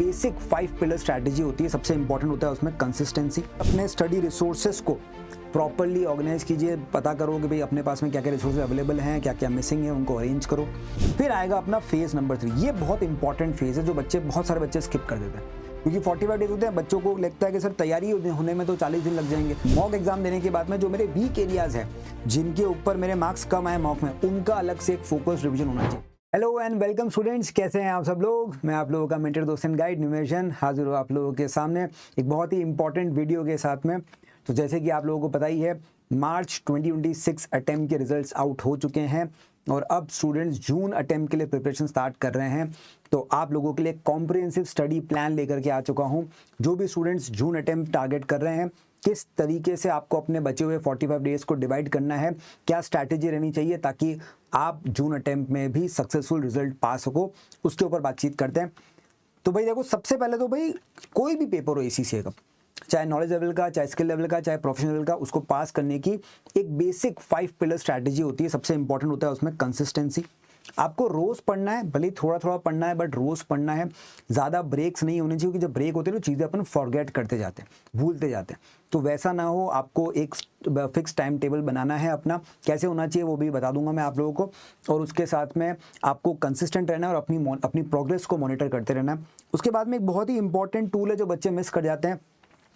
Basic 5 pillar strategy होती है। सबसे इंपॉर्टेंट होता है उसमें कंसिस्टेंसी। अपने स्टडी रिसोर्सेज को प्रॉपरली ऑर्गेनाइज कीजिए, पता करो कि भाई अपने पास में क्या क्या रिसोर्सेज अवेलेबल हैं, क्या क्या मिसिंग है, उनको अरेंज करो। फिर आएगा अपना फेज नंबर 3। ये बहुत इंपॉर्टेंट फेज है जो बहुत सारे बच्चे स्किप कर देते हैं, क्योंकि 45 डेज होते हैं। बच्चों को लगता है कि सर तैयारी होने में तो 40 दिन लग जाएंगे। मॉक एग्जाम देने के बाद में जो मेरे वीक एरियाज है, जिनके ऊपर मेरे मार्क्स कम आए मॉक में, उनका अलग से एक फोकस रिवीजन होना चाहिए। हेलो एंड वेलकम स्टूडेंट्स, कैसे हैं आप सब लोग। मैं आप लोगों का मेंटर दोस्त एंड गाइड निमेशन हाजिर हूँ आप लोगों के सामने एक बहुत ही इंपॉर्टेंट वीडियो के साथ में। तो जैसे कि आप लोगों को पता ही है, मार्च 2026 अटेम्प्ट के रिजल्ट्स आउट हो चुके हैं और अब स्टूडेंट्स जून अटेम्प्ट के लिए प्रिपरेशन स्टार्ट कर रहे हैं। तो आप लोगों के लिए कॉम्प्रिहेंसिव स्टडी प्लान लेकर के आ चुका हूं। जो भी स्टूडेंट्स जून अटेम्प्ट टारगेट कर रहे हैं, किस तरीके से आपको अपने बचे हुए 45 डेज को डिवाइड करना है, क्या स्ट्रैटेजी रहनी चाहिए ताकि आप जून अटेम्प्ट में भी सक्सेसफुल रिजल्ट पा सको, उसके ऊपर बातचीत करते हैं। तो भाई देखो, सबसे पहले तो भाई कोई भी पेपर हो एसीसीए का, चाहे नॉलेज लेवल का, चाहे स्किल लेवल का, चाहे प्रोफेशनल लेवल का, उसको पास करने की एक बेसिक 5 पिलर स्ट्रैटेजी होती है। सबसे इंपॉर्टेंट होता है उसमें कंसिस्टेंसी। आपको रोज पढ़ना है, भले थोड़ा थोड़ा पढ़ना है, बट रोज पढ़ना है। ज़्यादा ब्रेक्स नहीं होने चाहिए, क्योंकि जब ब्रेक होते हैं तो चीज़ें अपन फॉरगेट करते जाते हैं, भूलते जाते हैं। तो वैसा ना हो, आपको एक फिक्स टाइम टेबल बनाना है अपना। कैसे होना चाहिए वो भी बता दूंगा मैं आप लोगों को। और उसके साथ में आपको कंसिस्टेंट रहना है और अपनी प्रोग्रेस को मॉनिटर करते रहना है। उसके बाद में एक बहुत ही इंपॉर्टेंट टूल है जो बच्चे मिस कर जाते हैं।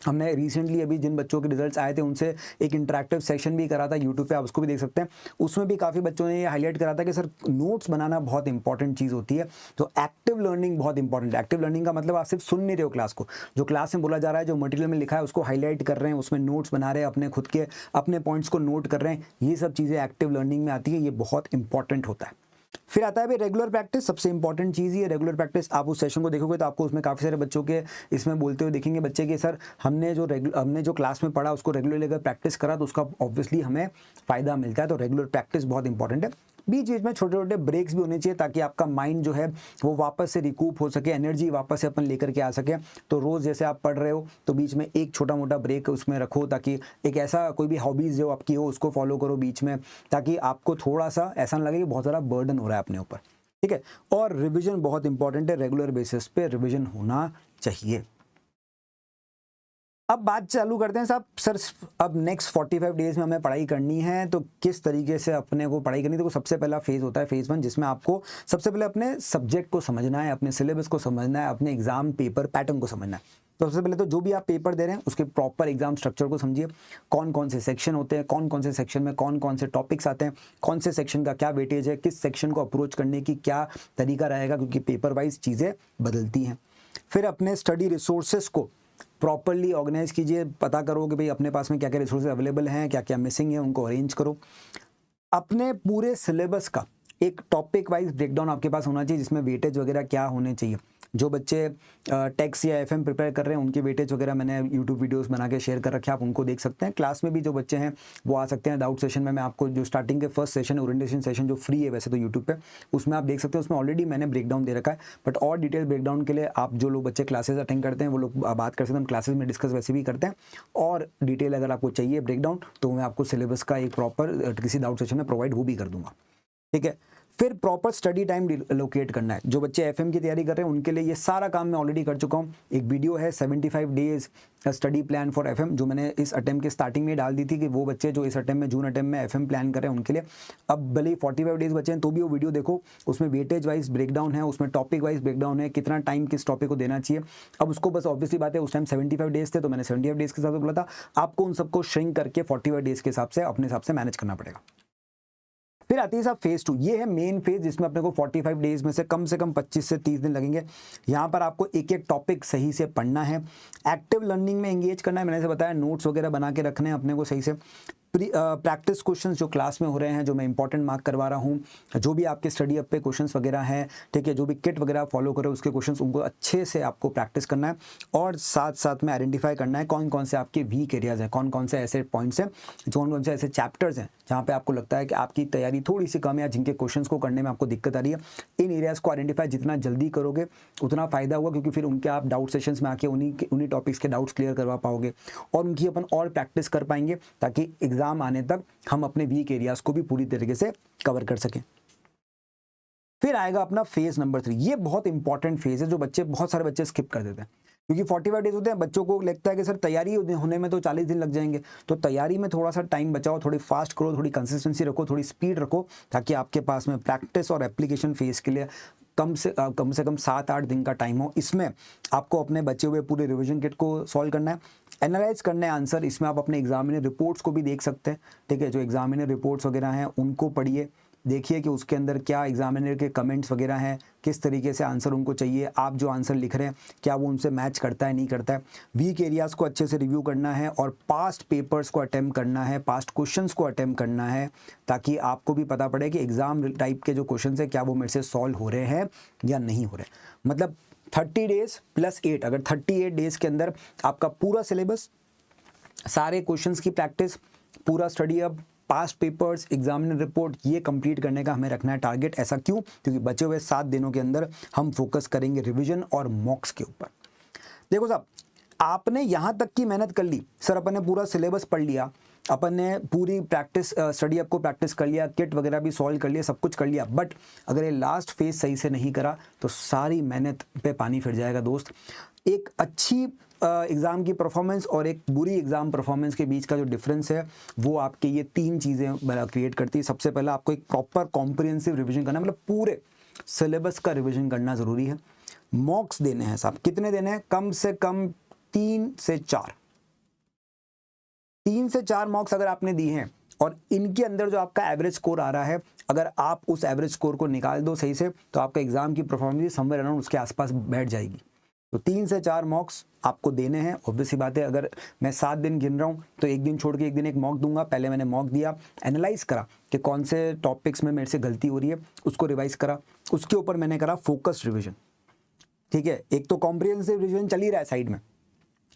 हमने रिसेंटली अभी जिन बच्चों के रिजल्ट्स आए थे उनसे एक इंटरेक्टिव सेशन भी करा था यूट्यूब पे, आप उसको भी देख सकते हैं। उसमें भी काफ़ी बच्चों ने ये हाईलाइट करा था कि सर नोट्स बनाना बहुत इंपॉर्टेंट चीज़ होती है। तो एक्टिव लर्निंग बहुत इंपॉर्टेंट है। एक्टिव लर्निंग का मतलब आप सिर्फ सुन नहीं रहे हो क्लास को, जो क्लास में बोला जा रहा है, जो मटेरियल में लिखा है उसको हाईलाइट कर रहे हैं, उसमें नोट्स बना रहे हैं, अपने खुद के अपने पॉइंट्स को नोट कर रहे हैं। ये सब चीज़ें एक्टिव लर्निंग में आती है, ये बहुत इंपॉर्टेंट होता है। फिर आता है भाई रेगुलर प्रैक्टिस। सबसे इंपॉर्टेंट चीज़ ये रेगुलर प्रैक्टिस। आप उस सेशन को देखोगे तो आपको उसमें काफ़ी सारे बच्चों के इसमें बोलते हुए देखेंगे बच्चे कि सर हमने जो क्लास में पढ़ा उसको रेगुलरली अगर प्रैक्टिस करा तो उसका ऑब्वियसली हमें फ़ायदा मिलता है। तो रेगुलर प्रैक्टिस बहुत इंपॉर्टेंट है। बीच बीच में छोटे छोटे ब्रेक्स भी होने चाहिए ताकि आपका माइंड जो है वो वापस से रिकूप हो सके, एनर्जी वापस से अपन लेकर के आ सके। तो रोज़ जैसे आप पढ़ रहे हो तो बीच में एक छोटा मोटा ब्रेक उसमें रखो, ताकि एक ऐसा कोई भी हॉबीज़ जो आपकी हो उसको फॉलो करो बीच में, ताकि आपको थोड़ा सा ऐसा ना लगे कि बहुत ज़्यादा बर्डन हो रहा है अपने ऊपर। ठीक है। और रिवीजन बहुत इंपॉर्टेंट है, रेगुलर बेसिस पे रिवीजन होना चाहिए। अब बात चालू करते हैं साहब। सर अब नेक्स्ट 45 डेज में हमें पढ़ाई करनी है, तो किस तरीके से अपने को पढ़ाई करनी है। तो सबसे पहला फेज़ होता है फेज़ 1, जिसमें आपको सबसे पहले अपने सब्जेक्ट को समझना है, अपने सिलेबस को समझना है, अपने एग्जाम पेपर पैटर्न को समझना है। तो सबसे पहले तो जो भी आप पेपर दे रहे हैं उसके प्रॉपर एग्जाम स्ट्रक्चर को समझिए। कौन कौन से सेक्शन होते हैं, कौन कौन से सेक्शन में कौन कौन से टॉपिक्स आते हैं, कौन से सेक्शन का क्या वेटेज है, किस सेक्शन को अप्रोच करने की क्या तरीका रहेगा, क्योंकि पेपर वाइज चीज़ें बदलती हैं। फिर अपने स्टडी रिसोर्सेज को प्रॉपरली ऑर्गेनाइज कीजिए, पता करो कि भाई अपने पास में क्या क्या रिसोर्सेज अवेलेबल हैं, क्या क्या मिसिंग है, उनको अरेंज करो। अपने पूरे सिलेबस का एक टॉपिक वाइज ब्रेकडाउन आपके पास होना चाहिए, जिसमें वेटेज वगैरह क्या होने चाहिए। जो बच्चे टेक्स या एफएम प्रिपेयर कर रहे हैं उनकी वेटेज वगैरह मैंने यूट्यूब वीडियोस बना के शेयर कर रखे हैं, आप उनको देख सकते हैं। क्लास में भी जो बच्चे हैं वो आ सकते हैं। डाउट सेशन में मैं आपको जो स्टार्टिंग के फर्स्ट सेशन ओरिएंटेशन सेशन जो फ्री है वैसे तो यूट्यूब पे, उसमें आप देख सकते हैं। उसमें ऑलरेडी मैंने ब्रेकडाउन दे रखा है, बट और डिटेल ब्रेकडाउन के लिए आप जो लोग बच्चे क्लासेज अटेंड करते हैं वो लोग बात कर सकते हैं, हम क्लासेज में डिस्कस वैसे भी करते हैं। और डिटेल अगर आपको चाहिए ब्रेकडाउन तो मैं आपको सिलेबस का एक प्रॉपर किसी डाउट सेशन में प्रोवाइड वो भी कर दूंगा। ठीक है। फिर प्रॉपर स्टडी टाइम लोकेट करना है। जो बच्चे एफएम की तैयारी कर रहे हैं उनके लिए ये सारा काम मैं ऑलरेडी कर चुका हूँ। एक वीडियो है 75 days study plan for FM, जो मैंने इस अटेम्प्ट के स्टार्टिंग में डाल दी थी कि वो बच्चे जो इस अटेम्प्ट में जून अटेम्प्ट में एफएम प्लान कर रहे हैं उनके लिए। अब भले ही 45 डेज बचे हैं तो भी वो वीडियो देखो, उसमें वेटेज वाइज ब्रेकडाउन है, उसमें टॉपिक वाइज ब्रेकडाउन है, कितना टाइम किस टॉपिक को देना चाहिए। अब उसको बस ऑब्वियसली बात है, उस टाइम 75 डेज थे तो मैंने 75 डेज के हिसाब से बोला था, आपको उन सबको श्रिंक करके 45 डेज के हिसाब से अपने हिसाब से मैनेज करना पड़ेगा। फिर आती है साहब फेज़ 2। ये है मेन फेज, जिसमें अपने को 45 डेज में से कम 25 से 30 दिन लगेंगे। यहाँ पर आपको एक एक टॉपिक सही से पढ़ना है, एक्टिव लर्निंग में एंगेज करना है। मैंने से बताया नोट्स वगैरह बना के रखने हैं अपने को सही से। प्रैक्टिस क्वेश्चंस जो क्लास में हो रहे हैं, जो मैं इंपॉर्टेंट मार्क करवा रहा हूँ, जो भी आपके स्टडी अप पे क्वेश्चंस वगैरह हैं, ठीक है, जो भी किट वगैरह फॉलो करो उसके क्वेश्चंस उनको अच्छे से आपको प्रैक्टिस करना है। और साथ साथ में आइडेंटिफाई करना है कौन कौन से आपके वीक एरियाज हैं, कौन कौन से ऐसे पॉइंट्स हैं, कौन कौन से ऐसे चैप्टर्स हैं जहाँ पे आपको लगता है कि आपकी तैयारी थोड़ी सी कम है या जिनके क्वेश्चंस को करने में आपको दिक्कत आ रही है। इन एरियाज़ को आइडेंटिफाई जितना जल्दी करोगे उतना फ़ायदा होगा, क्योंकि फिर उनके आप डाउट सेशंस में आके उन्हीं टॉपिक्स के डाउट्स क्लियर करवा पाओगे और उनकी अपन और प्रैक्टिस कर पाएंगे, ताकि एग्ज़ाम आने तक हम अपने वीक एरियाज़ को भी पूरी तरीके से कवर कर सकें। फिर आएगा अपना फेज नंबर 3। ये बहुत इंपॉर्टेंट फेज है जो बहुत सारे बच्चे स्किप कर देते हैं, क्योंकि 45 डेज होते हैं, बच्चों को लगता है कि सर तैयारी होने में तो 40 दिन लग जाएंगे। तो तैयारी में थोड़ा सा टाइम बचाओ, थोड़ी फास्ट करो, थोड़ी कंसिस्टेंसी रखो, थोड़ी स्पीड रखो, ताकि आपके पास में प्रैक्टिस और एप्लीकेशन फेज के लिए कम से कम 7-8 दिन का टाइम हो। इसमें आपको अपने बचे हुए पूरे रिवीजन किट को सॉल्व करना है, एनालाइज करना है आंसर। इसमें आप अपने एग्जामिनर रिपोर्ट्स को भी देख सकते हैं, ठीक है। जो एग्जामिनर रिपोर्ट्स वगैरह हैं उनको पढ़िए, देखिए कि उसके अंदर क्या एग्जामिनर के कमेंट्स वगैरह हैं, किस तरीके से आंसर उनको चाहिए, आप जो आंसर लिख रहे हैं क्या वो उनसे मैच करता है नहीं करता है। वीक एरियाज़ को अच्छे से रिव्यू करना है और पास्ट पेपर्स को अटेम्प्ट करना है, पास्ट क्वेश्चंस को अटेम्प्ट करना है, ताकि आपको भी पता पड़े कि एग्जाम टाइप के जो क्वेश्चन है क्या वो मेरे से सॉल्व हो रहे हैं या नहीं हो रहे। मतलब 30 डेज प्लस 8, अगर 38 डेज के अंदर आपका पूरा सिलेबस, सारे क्वेश्चंस की प्रैक्टिस, पूरा study up, past papers, examiner report, ये कंप्लीट करने का हमें रखना है टारगेट। ऐसा क्यों? क्योंकि बचे हुए 7 दिनों के अंदर हम फोकस करेंगे रिवीजन और मॉक्स के ऊपर। देखो साहब, आपने यहाँ तक की मेहनत कर ली, सर अपन ने पूरा सिलेबस पढ़ लिया, अपन ने पूरी प्रैक्टिस स्टडी अप को प्रैक्टिस कर लिया, किट वगैरह भी सॉल्व कर लिया, सब कुछ कर लिया, बट अगर ये लास्ट फेज सही से नहीं करा तो सारी मेहनत पे पानी फिर जाएगा दोस्त। एक अच्छी एग्ज़ाम की परफॉर्मेंस और एक बुरी एग्ज़ाम परफॉर्मेंस के बीच का जो डिफरेंस है वो आपके ये 3 चीज़ें क्रिएट करती है। सबसे पहला आपको एक प्रॉपर कॉम्प्रिहेंसिव रिवीजन करना, मतलब पूरे सिलेबस का रिवीजन करना ज़रूरी है। मॉक्स देने हैं साहब, कितने देने हैं? कम से कम 3 से 4, 3 से 4 मॉक्स अगर आपने दिए हैं और इनके अंदर जो आपका एवरेज स्कोर आ रहा है, अगर आप उस एवरेज स्कोर को निकाल दो सही से, तो आपका एग्जाम की परफॉर्मेंस समवेयर अराउंड उसके आसपास बैठ जाएगी। तो 3 से 4 मॉक्स आपको देने हैं। ऑब्वियस सी बात है, अगर मैं 7 दिन गिन रहा हूँ तो एक दिन छोड़ के एक दिन एक मॉक दूंगा। पहले मैंने मॉक दिया, एनालाइज करा कि कौन से टॉपिक्स में मेरे से गलती हो रही है, उसको रिवाइज करा, उसके ऊपर मैंने करा फोकस्ड रिविजन, ठीक है। एक तो कॉम्प्रिहेंसिव रिविजन चल ही रहा है साइड में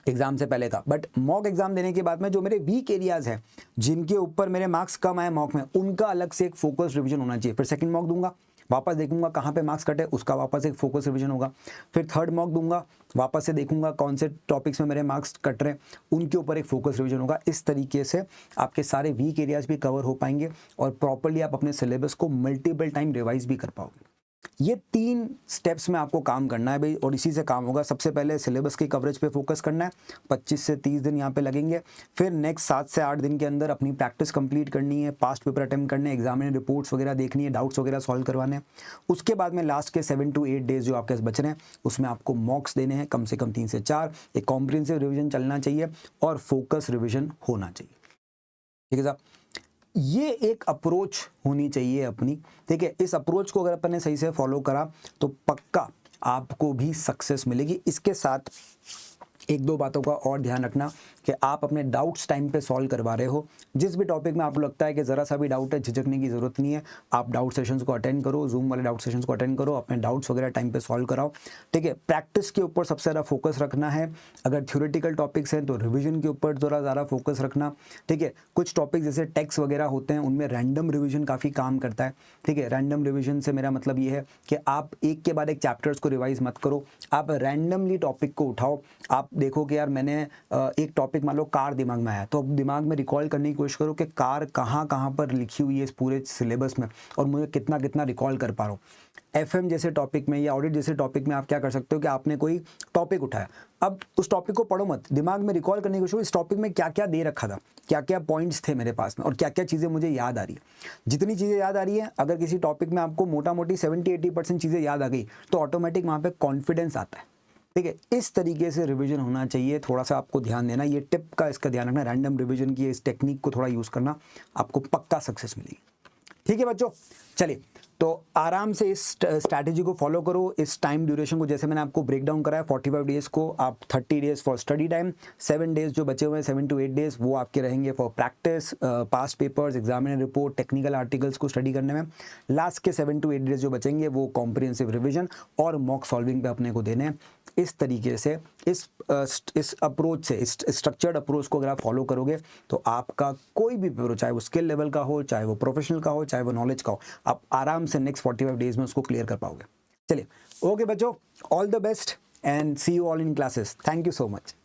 एग्जाम से पहले का, बट मॉक एग्जाम देने के बाद में जो मेरे वीक एरियाज हैं, जिनके ऊपर मेरे मार्क्स कम आए मॉक में, उनका अलग से एक फोकस रिवीजन होना चाहिए। फिर सेकंड मॉक दूंगा, वापस देखूंगा कहाँ पे मार्क्स कटे, उसका वापस एक फोकस रिवीजन होगा। फिर थर्ड मॉक दूंगा, वापस से देखूंगा कौन से टॉपिक्स में मेरे मार्क्स कट रहे हैं, उनके ऊपर एक फोकस रिवीजन होगा। इस तरीके से आपके सारे वीक एरियाज भी कवर हो पाएंगे और प्रॉपर्ली आप अपने सिलेबस को मल्टीपल टाइम रिवाइज भी कर पाओगे। ये 3 स्टेप्स में आपको काम करना है भाई, और इसी से काम होगा। सबसे पहले सिलेबस की कवरेज पे फोकस करना है, 25 से 30 दिन यहाँ पे लगेंगे। फिर नेक्स्ट 7 से 8 दिन के अंदर अपनी प्रैक्टिस कंप्लीट करनी है, पास्ट पेपर अटेम्प्ट करने हैं, एग्जामिनर रिपोर्ट्स वगैरह देखनी है, डाउट्स वगैरह सॉल्व करवाने हैं। उसके बाद में लास्ट के 7 to 8 डेज जो आपके पास बच रहे हैं, उसमें आपको मॉक्स देने हैं कम से कम 3 से 4। एक कॉम्प्रिहेंसिव रिविजन चलना चाहिए और फोकस रिविजन होना चाहिए, ठीक है साहब। ये एक अप्रोच होनी चाहिए अपनी, ठीक है। इस अप्रोच को अगर अपन ने सही से फॉलो करा तो पक्का आपको भी सक्सेस मिलेगी। इसके साथ 1-2 बातों का और ध्यान रखना कि आप अपने डाउट्स टाइम पे सॉल्व करवा रहे हो। जिस भी टॉपिक में आपको लगता है कि ज़रा सा भी डाउट है, झिझकने की ज़रूरत नहीं है। आप डाउट सेशंस को अटेंड करो, जूम वाले डाउट सेशंस को अटेंड करो, अपने डाउट्स वगैरह टाइम पे सॉल्व कराओ, ठीक है। प्रैक्टिस के ऊपर सबसे ज़्यादा फोकस रखना है। अगर थ्योरेटिकल टॉपिक्स हैं तो रिविजन के ऊपर थोड़ा ज़्यादा फोकस रखना, ठीक है। कुछ टॉपिक जैसे टेक्स्ट वगैरह होते हैं, उनमें रैंडम रिविजन काफ़ी काम करता है, ठीक है। रैंडम रिविजन से मेरा मतलब ये है कि आप एक के बाद एक चैप्टर्स को रिवाइज मत करो, आप रैंडमली टॉपिक को उठाओ। आप देखो कि यार मैंने एक टॉपिक मान लो कार दिमाग में आया, तो अब दिमाग में रिकॉल करने की कोशिश करो कि कार कहाँ कहाँ पर लिखी हुई है इस पूरे सिलेबस में और मुझे कितना कितना रिकॉल कर पा रहा हूँ। एफएम जैसे टॉपिक में या ऑडिट जैसे टॉपिक में आप क्या कर सकते हो कि आपने कोई टॉपिक उठाया, अब उस टॉपिक को पढ़ो मत, दिमाग में रिकॉल करने की कोशिश करो इस टॉपिक में क्या क्या दे रखा था, क्या क्या पॉइंट्स थे मेरे पास में और क्या क्या चीज़ें मुझे याद आ रही है। जितनी चीज़ें याद आ रही है, अगर किसी टॉपिक में आपको मोटा मोटी 70-80% चीज़ें याद आ गई तो ऑटोमेटिक वहाँ पर कॉन्फिडेंस आता है, ठीक है। इस तरीके से रिवीजन होना चाहिए। थोड़ा सा आपको ध्यान देना, ये टिप का इसका ध्यान रखना, रैंडम रिवीजन की इस टेक्निक को थोड़ा यूज़ करना, आपको पक्का सक्सेस मिलेगी, ठीक है बच्चों। चलिए, तो आराम से इस स्ट्रैटेजी को फॉलो करो। इस टाइम ड्यूरेशन को जैसे मैंने आपको ब्रेक डाउन कराया, 45 डेज़ को आप 30 days for study time, 7 days जो बचे हुए हैं 7 to 8 डेज़ वो आपके रहेंगे for practice, past papers, examiner report, technical articles को स्टडी करने में। लास्ट के 7 to 8 डेज़ जो बचेंगे वो कॉम्प्रिहेंसिव रिविजन और मॉक सॉल्विंग पे अपने को देने हैं। इस तरीके से इस अप्रोच से, इस स्ट्रक्चर्ड अप्रोच को अगर आप फॉलो करोगे तो आपका कोई भी पेपर, चाहे वो स्किल लेवल का हो, चाहे वो प्रोफेशनल का हो, चाहे वो नॉलेज का हो, आप आराम से नेक्स्ट 45 डेज में उसको क्लियर कर पाओगे। चलिए, ओके बच्चों, all the best and see you all in classes. Thank you so much.